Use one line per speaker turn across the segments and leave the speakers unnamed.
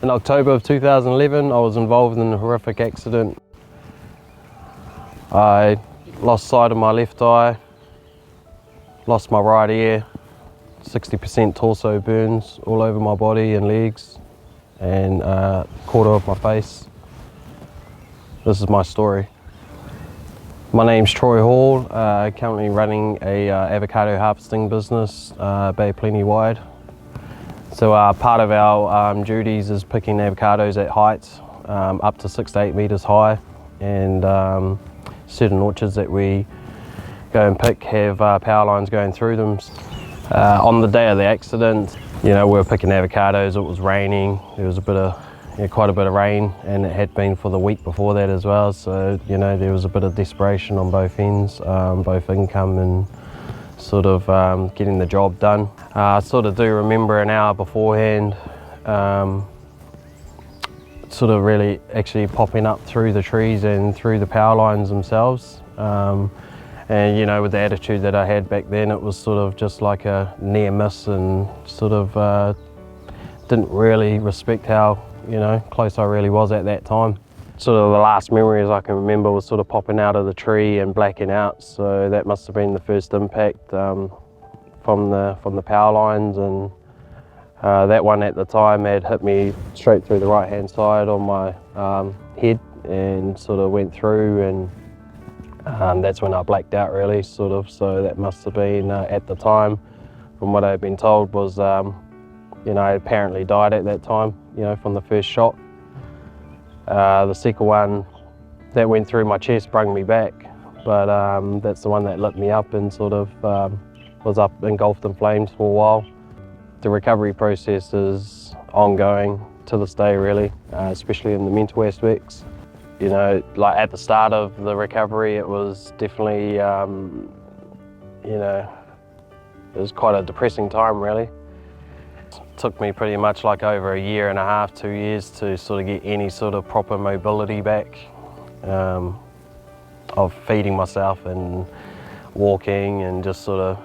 In October of 2011, I was involved in a horrific accident. I lost sight of my left eye, lost my right ear, 60% torso burns all over my body and legs, and a quarter of my face. This is my story. My name's Troy Hall, currently running a avocado harvesting business, Bay Plenty wide. So part of our duties is picking avocados at heights up to 6 to 8 metres high, and certain orchards that we go and pick have power lines going through them. On the day of the accident, we were picking avocados. It was raining. There was quite a bit of rain, and it had been for the week before that as well. So there was a bit of desperation on both ends, both income and sort of getting the job done. I sort of do remember an hour beforehand, sort of really actually popping up through the trees and through the power lines themselves. And with the attitude that I had back then, it was sort of just like a near miss, and sort of didn't really respect how close I really was at that time. Sort of the last memories I can remember was sort of popping out of the tree and blacking out, so that must have been the first impact from the power lines, and that one at the time had hit me straight through the right hand side on my head and sort of went through, and that's when I blacked out really, sort of. So that must have been at the time, from what I had been told, was I apparently died at that time, from the first shot. The second one that went through my chest brung me back, but that's the one that lit me up and sort of was up engulfed in flames for a while. The recovery process is ongoing to this day really, especially in the mental aspects. Like at the start of the recovery, it was definitely, it was quite a depressing time really. It took me pretty much like over 1.5 years, 2 years to sort of get any sort of proper mobility back, of feeding myself and walking and just sort of,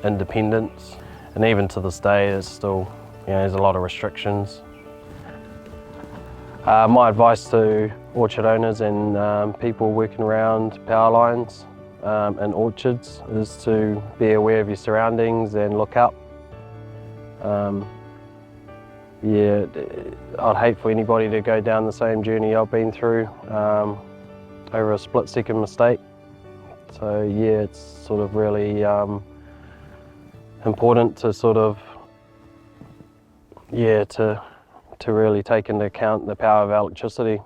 independence. And even to this day, it's still, there's a lot of restrictions. My advice to orchard owners and people working around power lines and orchards is to be aware of your surroundings and look up. I'd hate for anybody to go down the same journey I've been through over a split-second mistake. So it's sort of really important to sort of, to really take into account the power of electricity.